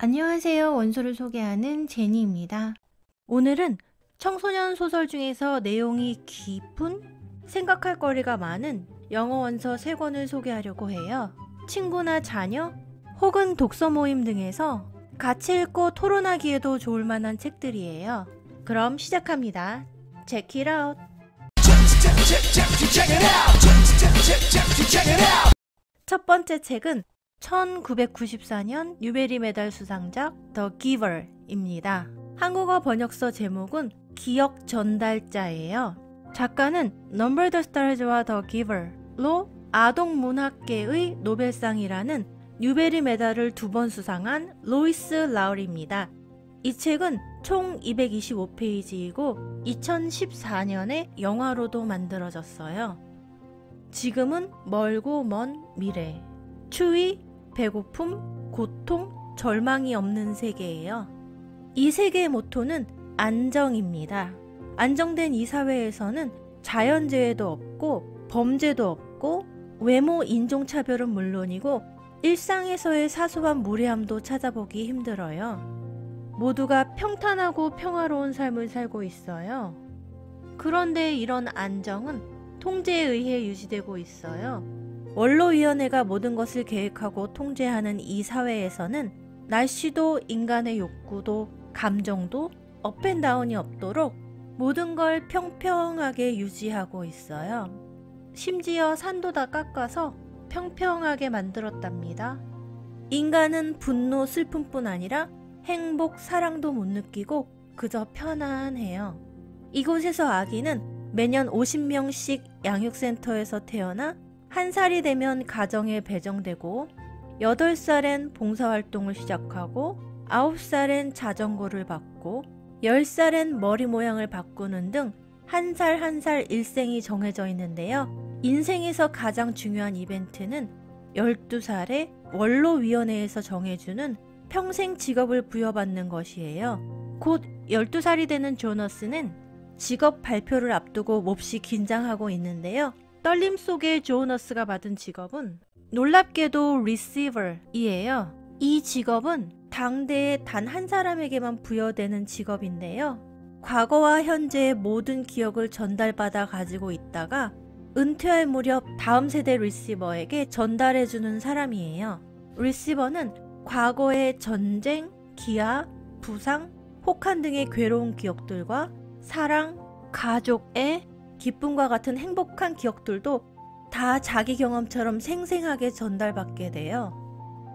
안녕하세요. 원소를 소개하는 제니입니다. 오늘은 청소년 소설 중에서 내용이 깊은, 생각할 거리가 많은 영어 원서 3권을 소개하려고 해요. 친구나 자녀 혹은 독서 모임 등에서 같이 읽고 토론하기에도 좋을 만한 책들이에요. 그럼 시작합니다. Check it out! 첫 번째 책은 1994년 뉴베리 메달 수상작 The Giver입니다. 한국어 번역서 제목은 기억 전달자예요. 작가는 Number the Stars와 The Giver로 아동문학계의 노벨상이라는 뉴베리 메달을 2번 수상한 로이스 라울입니다. 이 책은 총 225페이지이고 2014년에 영화로도 만들어졌어요. 지금은 멀고 먼 미래, 추위, 배고픔, 고통, 절망이 없는 세계예요. 이 세계의 모토는 안정입니다. 안정된 이 사회에서는 자연재해도 없고 범죄도 없고 외모 인종차별은 물론이고 일상에서의 사소한 무례함도 찾아보기 힘들어요. 모두가 평탄하고 평화로운 삶을 살고 있어요. 그런데 이런 안정은 통제에 의해 유지되고 있어요. 원로위원회가 모든 것을 계획하고 통제하는 이 사회에서는 날씨도 인간의 욕구도 감정도 업앤다운이 없도록 모든 걸 평평하게 유지하고 있어요. 심지어 산도 다 깎아서 평평하게 만들었답니다. 인간은 분노, 슬픔뿐 아니라 행복, 사랑도 못 느끼고 그저 편안해요. 이곳에서 아기는 매년 50명씩 양육센터에서 태어나 1살이 되면 가정에 배정되고 8살엔 봉사활동을 시작하고 9살엔 자전거를 받고 10살엔 머리 모양을 바꾸는 등 한 살 한 살 일생이 정해져 있는데요. 인생에서 가장 중요한 이벤트는 12살에 원로위원회에서 정해주는 평생 직업을 부여받는 것이에요. 곧 12살이 되는 조너스는 직업 발표를 앞두고 몹시 긴장하고 있는데요. 떨림 속에 조너스가 받은 직업은 놀랍게도 receiver이에요. 이 직업은 당대에 단 한 사람에게만 부여되는 직업인데요. 과거와 현재의 모든 기억을 전달받아 가지고 있다가 은퇴할 무렵 다음 세대 리시버에게 전달해주는 사람이에요. 리시버는 과거의 전쟁, 기아, 부상, 혹한 등의 괴로운 기억들과 사랑, 가족의 기쁨과 같은 행복한 기억들도 다 자기 경험처럼 생생하게 전달받게 돼요.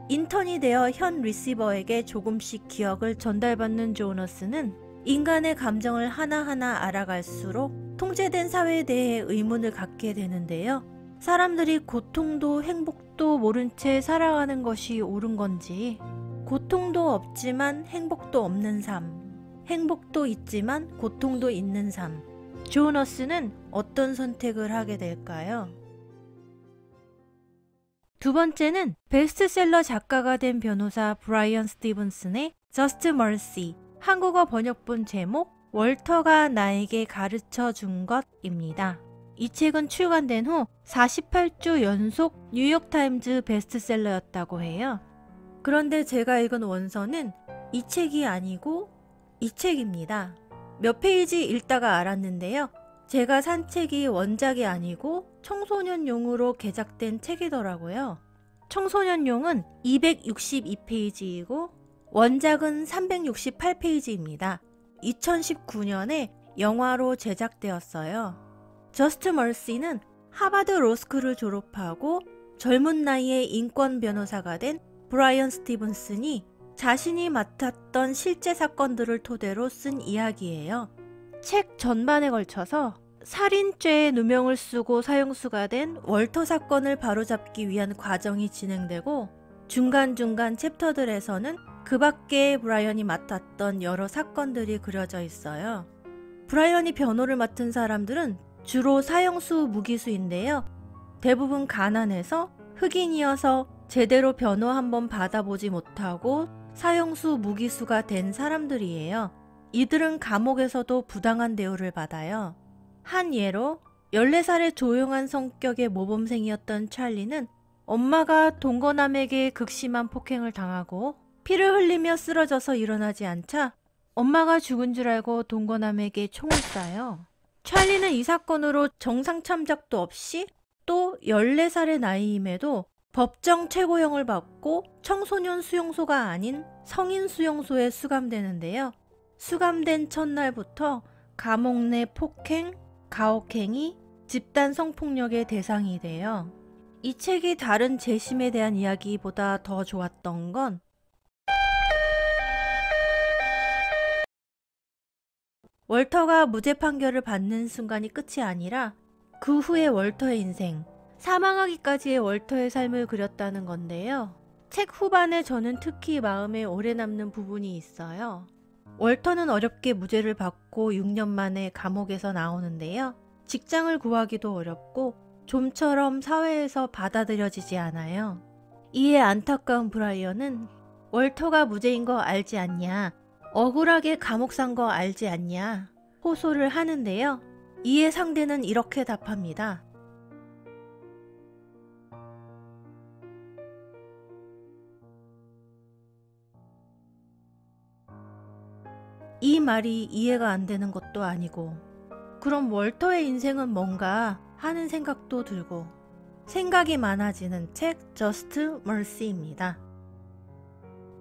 인턴이 되어 현 리시버에게 조금씩 기억을 전달받는 조너스는 인간의 감정을 하나하나 알아갈수록 통제된 사회에 대해 의문을 갖게 되는데요. 사람들이 고통도 행복도 모른 채 살아가는 것이 옳은 건지, 고통도 없지만 행복도 없는 삶, 행복도 있지만 고통도 있는 삶, 조너스는 어떤 선택을 하게 될까요? 두 번째는 베스트셀러 작가가 된 변호사 브라이언 스티븐슨의 Just Mercy, 한국어 번역본 제목 월터가 나에게 가르쳐 준 것입니다. 이 책은 출간된 후 48주 연속 뉴욕타임즈 베스트셀러였다고 해요. 그런데 제가 읽은 원서는 이 책이 아니고 이 책입니다. 몇 페이지 읽다가 알았는데요. 제가 산 책이 원작이 아니고 청소년용으로 개작된 책이더라고요. 청소년용은 262페이지이고 원작은 368페이지입니다. 2019년에 영화로 제작되었어요. 저스트 머시는 하버드 로스쿨을 졸업하고 젊은 나이에 인권 변호사가 된 브라이언 스티븐슨이 자신이 맡았던 실제 사건들을 토대로 쓴 이야기예요. 책 전반에 걸쳐서 살인죄의 누명을 쓰고 사형수가 된 월터 사건을 바로잡기 위한 과정이 진행되고 중간중간 챕터들에서는 그 밖에 브라이언이 맡았던 여러 사건들이 그려져 있어요. 브라이언이 변호를 맡은 사람들은 주로 사형수 무기수인데요. 대부분 가난해서 흑인이어서 제대로 변호 한번 받아보지 못하고 사형수 무기수가 된 사람들이에요. 이들은 감옥에서도 부당한 대우를 받아요. 한 예로 14살의 조용한 성격의 모범생이었던 찰리는 엄마가 동거남에게 극심한 폭행을 당하고 피를 흘리며 쓰러져서 일어나지 않자 엄마가 죽은 줄 알고 동거남에게 총을 쏴요. 찰리는 이 사건으로 정상 참작도 없이 또 14살의 나이임에도 법정 최고형을 받고 청소년 수용소가 아닌 성인 수용소에 수감되는데요. 수감된 첫날부터 감옥 내 폭행, 가혹행위, 집단 성폭력의 대상이 돼요. 이 책이 다른 재심에 대한 이야기보다 더 좋았던 건 월터가 무죄 판결을 받는 순간이 끝이 아니라 그 후의 월터의 인생, 사망하기까지의 월터의 삶을 그렸다는 건데요. 책 후반에 저는 특히 마음에 오래 남는 부분이 있어요. 월터는 어렵게 무죄를 받고 6년 만에 감옥에서 나오는데요. 직장을 구하기도 어렵고 좀처럼 사회에서 받아들여지지 않아요. 이에 안타까운 브라이언은 월터가 무죄인 거 알지 않냐, 억울하게 감옥 산 거 알지 않냐 호소를 하는데요. 이에 상대는 이렇게 답합니다. 이 말이 이해가 안 되는 것도 아니고 그럼 월터의 인생은 뭔가 하는 생각도 들고 생각이 많아지는 책 Just Mercy입니다.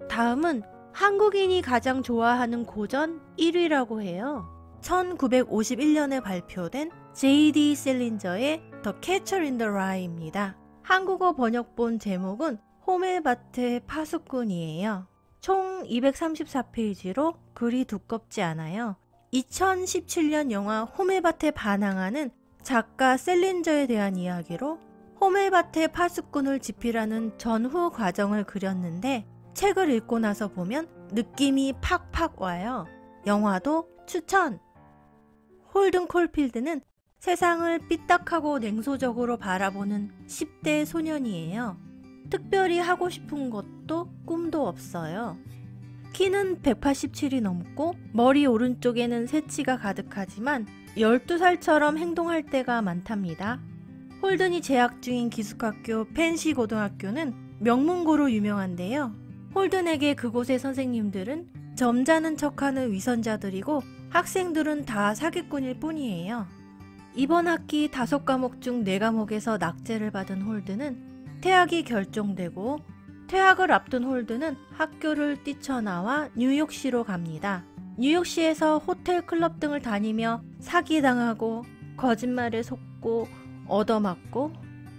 다음은 한국인이 가장 좋아하는 고전 1위라고 해요. 1951년에 발표된 J.D. 셀린저의 The Catcher in the Rye입니다. 한국어 번역본 제목은 호멜밭의 파수꾼이에요. 총 234페이지로 글이 두껍지 않아요. 2017년 영화 호멜밭에 반항하는 작가 셀린저에 대한 이야기로 호멜밭의 파수꾼을 집필하는 전후 과정을 그렸는데 책을 읽고 나서 보면 느낌이 팍팍 와요. 영화도 추천! 홀든 콜필드는 세상을 삐딱하고 냉소적으로 바라보는 10대 소년이에요. 특별히 하고 싶은 것도 꿈도 없어요. 키는 187이 넘고 머리 오른쪽에는 새치가 가득하지만 12살처럼 행동할 때가 많답니다. 홀든이 재학 중인 기숙학교 펜시 고등학교는 명문고로 유명한데요. 홀든에게 그곳의 선생님들은 점잖은 척하는 위선자들이고 학생들은 다 사기꾼일 뿐이에요. 이번 학기 5과목 중 4과목에서 낙제를 받은 홀든은 퇴학이 결정되고 퇴학을 앞둔 홀든은 학교를 뛰쳐나와 뉴욕시로 갑니다. 뉴욕시에서 호텔, 클럽 등을 다니며 사기당하고 거짓말에 속고 얻어맞고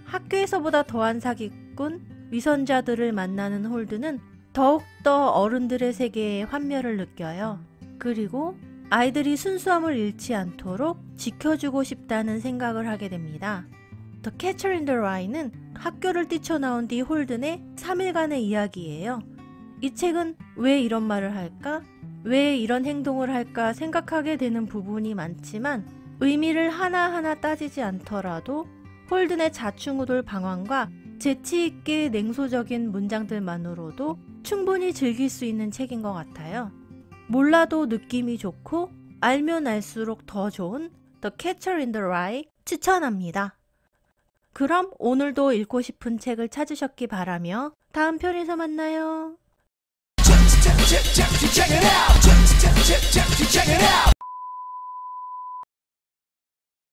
학교에서보다 더한 사기꾼, 위선자들을 만나는 홀든은 더욱더 어른들의 세계에 환멸을 느껴요. 그리고 아이들이 순수함을 잃지 않도록 지켜주고 싶다는 생각을 하게 됩니다. The Catcher in the Rye는 학교를 뛰쳐나온 뒤 홀든의 3일간의 이야기예요. 이 책은 왜 이런 말을 할까? 왜 이런 행동을 할까 생각하게 되는 부분이 많지만 의미를 하나하나 따지지 않더라도 홀든의 자충우돌 방황과 재치있게 냉소적인 문장들만으로도 충분히 즐길 수 있는 책인 것 같아요. 몰라도 느낌이 좋고 알면 알수록 더 좋은 The Catcher in the Rye 추천합니다. 그럼 오늘도 읽고 싶은 책을 찾으셨기 바라며 다음 편에서 만나요.